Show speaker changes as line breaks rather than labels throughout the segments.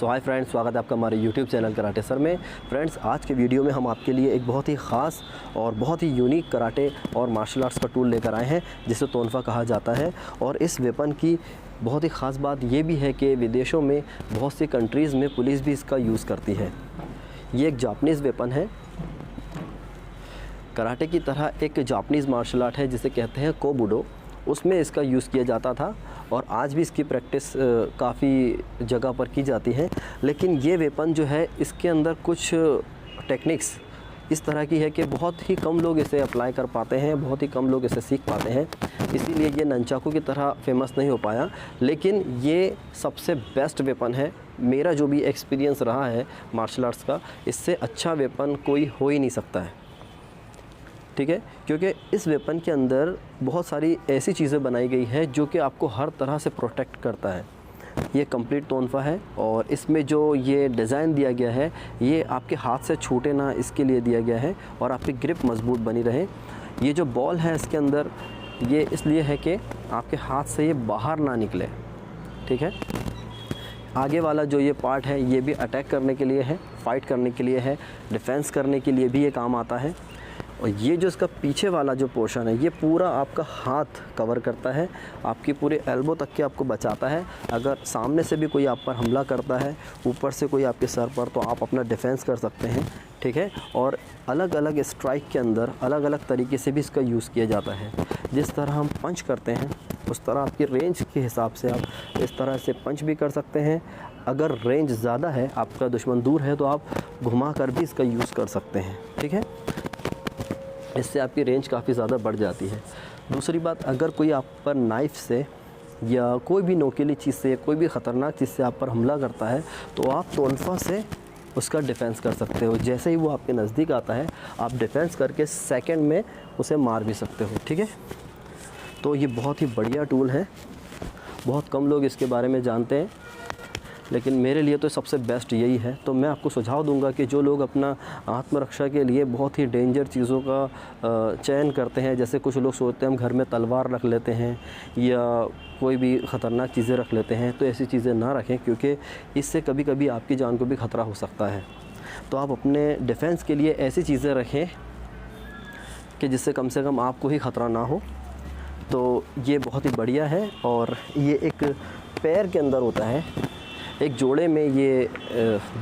सो hi friends, स्वागत है आपका हमारे यूट्यूब चैनल कराटे सर में। फ्रेंड्स, आज के वीडियो में हम आपके लिए एक बहुत ही ख़ास और बहुत ही यूनिक कराटे और मार्शल आर्ट्स का टूल लेकर आए हैं जिसे तोनफा कहा जाता है। और इस वेपन की बहुत ही ख़ास बात ये भी है कि विदेशों में बहुत सी कंट्रीज़ में पुलिस भी इसका यूज़ करती है। ये एक जापानीज़ वेपन है। कराटे की तरह एक जापानीज़ मार्शल आर्ट है जिसे कहते हैं कोबुडो, उसमें इसका यूज़ किया जाता था और आज भी इसकी प्रैक्टिस काफ़ी जगह पर की जाती है। लेकिन ये वेपन जो है, इसके अंदर कुछ टेक्निक्स इस तरह की है कि बहुत ही कम लोग इसे अप्लाई कर पाते हैं, बहुत ही कम लोग इसे सीख पाते हैं, इसीलिए ये ननचाकू की तरह फेमस नहीं हो पाया। लेकिन ये सबसे बेस्ट वेपन है। मेरा जो भी एक्सपीरियंस रहा है मार्शल आर्ट्स का, इससे अच्छा वेपन कोई हो ही नहीं सकता है, ठीक है। क्योंकि इस वेपन के अंदर बहुत सारी ऐसी चीज़ें बनाई गई हैं जो कि आपको हर तरह से प्रोटेक्ट करता है। ये कंप्लीट तोनफा है और इसमें जो ये डिज़ाइन दिया गया है, ये आपके हाथ से छूटे ना इसके लिए दिया गया है और आपकी ग्रिप मजबूत बनी रहे। ये जो बॉल है इसके अंदर, ये इसलिए है कि आपके हाथ से ये बाहर ना निकले, ठीक है। आगे वाला जो ये पार्ट है, ये भी अटैक करने के लिए है, फाइट करने के लिए है, डिफेंस करने के लिए भी ये काम आता है। और ये जो इसका पीछे वाला जो पोर्शन है, ये पूरा आपका हाथ कवर करता है, आपकी पूरे एल्बो तक के आपको बचाता है। अगर सामने से भी कोई आप पर हमला करता है, ऊपर से कोई आपके सर पर, तो आप अपना डिफेंस कर सकते हैं, ठीक है। और अलग अलग स्ट्राइक के अंदर अलग अलग तरीके से भी इसका यूज़ किया जाता है। जिस तरह हम पंच करते हैं, उस तरह आपकी रेंज के हिसाब से आप इस तरह से पंच भी कर सकते हैं। अगर रेंज ज़्यादा है, आपका दुश्मन दूर है, तो आप घुमा कर भी इसका यूज़ कर सकते हैं, ठीक है। इससे आपकी रेंज काफ़ी ज़्यादा बढ़ जाती है। दूसरी बात, अगर कोई आप पर नाइफ़ से या कोई भी नोकीली चीज़ से, कोई भी ख़तरनाक चीज़ से आप पर हमला करता है, तो आप तोनफा से उसका डिफेंस कर सकते हो। जैसे ही वो आपके नज़दीक आता है, आप डिफेंस करके सेकंड में उसे मार भी सकते हो, ठीक है। तो ये बहुत ही बढ़िया टूल है, बहुत कम लोग इसके बारे में जानते हैं, लेकिन मेरे लिए तो सबसे बेस्ट यही है। तो मैं आपको सुझाव दूंगा कि जो लोग अपना आत्मरक्षा के लिए बहुत ही डेंजर चीज़ों का चयन करते हैं, जैसे कुछ लोग सोचते हैं हम घर में तलवार रख लेते हैं या कोई भी ख़तरनाक चीज़ें रख लेते हैं, तो ऐसी चीज़ें ना रखें, क्योंकि इससे कभी कभी आपकी जान को भी ख़तरा हो सकता है। तो आप अपने डिफेंस के लिए ऐसी चीज़ें रखें कि जिससे कम से कम आपको ही ख़तरा ना हो। तो ये बहुत ही बढ़िया है। और ये एक पैर के अंदर होता है, एक जोड़े में ये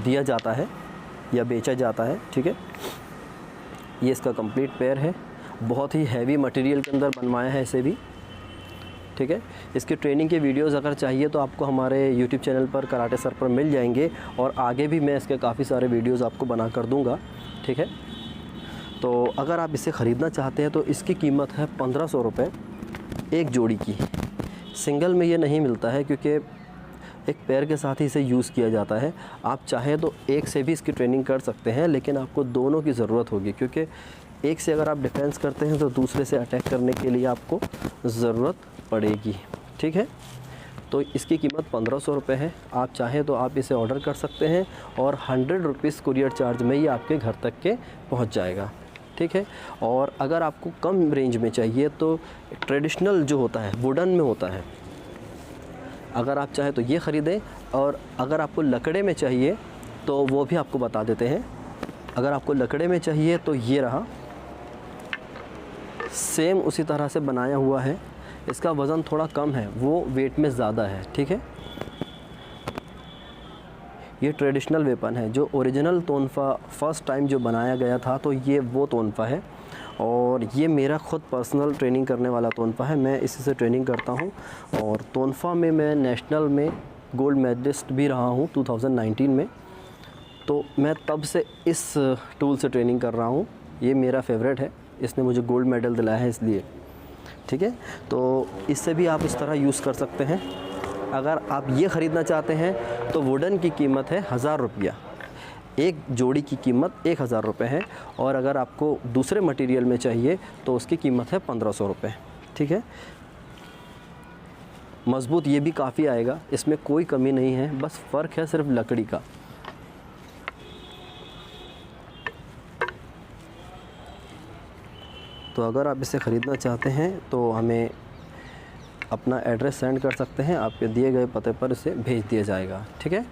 दिया जाता है या बेचा जाता है, ठीक है। ये इसका कंप्लीट पैर है, बहुत ही हैवी मटेरियल के अंदर बनवाया है इसे भी, ठीक है। इसकी ट्रेनिंग के वीडियोस अगर चाहिए तो आपको हमारे यूट्यूब चैनल पर कराटे सर पर मिल जाएंगे, और आगे भी मैं इसके काफ़ी सारे वीडियोस आपको बना कर दूंगा, ठीक है। तो अगर आप इसे ख़रीदना चाहते हैं तो इसकी कीमत है 1500 रुपये एक जोड़ी की। सिंगल में ये नहीं मिलता है, क्योंकि एक पैर के साथ ही इसे यूज़ किया जाता है। आप चाहें तो एक से भी इसकी ट्रेनिंग कर सकते हैं, लेकिन आपको दोनों की ज़रूरत होगी, क्योंकि एक से अगर आप डिफेंस करते हैं तो दूसरे से अटैक करने के लिए आपको ज़रूरत पड़ेगी, ठीक है। तो इसकी कीमत 1500 रुपये है। आप चाहें तो आप इसे ऑर्डर कर सकते हैं और 100 रुपीज़ कुरियर चार्ज में ही आपके घर तक के पहुँच जाएगा, ठीक है। और अगर आपको कम रेंज में चाहिए तो ट्रेडिशनल जो होता है, वुडन में होता है, अगर आप चाहें तो ये ख़रीदें। और अगर आपको लकड़े में चाहिए तो वो भी आपको बता देते हैं। अगर आपको लकड़े में चाहिए तो ये रहा, सेम उसी तरह से बनाया हुआ है। इसका वज़न थोड़ा कम है, वो वेट में ज़्यादा है, ठीक है। ये ट्रेडिशनल वेपन है। जो ओरिजिनल तोनफा फ़र्स्ट टाइम जो बनाया गया था, तो ये वो तोनफा है। और ये मेरा ख़ुद पर्सनल ट्रेनिंग करने वाला तोनफा है, मैं इसी से ट्रेनिंग करता हूँ। और तोनफा में मैं नेशनल में गोल्ड मेडलिस्ट भी रहा हूँ 2019 में। तो मैं तब से इस टूल से ट्रेनिंग कर रहा हूँ। ये मेरा फेवरेट है, इसने मुझे गोल्ड मेडल दिलाया है इसलिए, ठीक है। तो इससे भी आप इस तरह यूज़ कर सकते हैं। अगर आप ये ख़रीदना चाहते हैं तो वुडन की कीमत है 1000 रुपया, एक जोड़ी की कीमत 1000 रुपये है। और अगर आपको दूसरे मटेरियल में चाहिए तो उसकी कीमत है 1500 रुपये, ठीक है। मज़बूत ये भी काफ़ी आएगा, इसमें कोई कमी नहीं है, बस फ़र्क है सिर्फ लकड़ी का। तो अगर आप इसे ख़रीदना चाहते हैं तो हमें अपना एड्रेस सेंड कर सकते हैं, आपके दिए गए पते पर इसे भेज दिया जाएगा, ठीक है।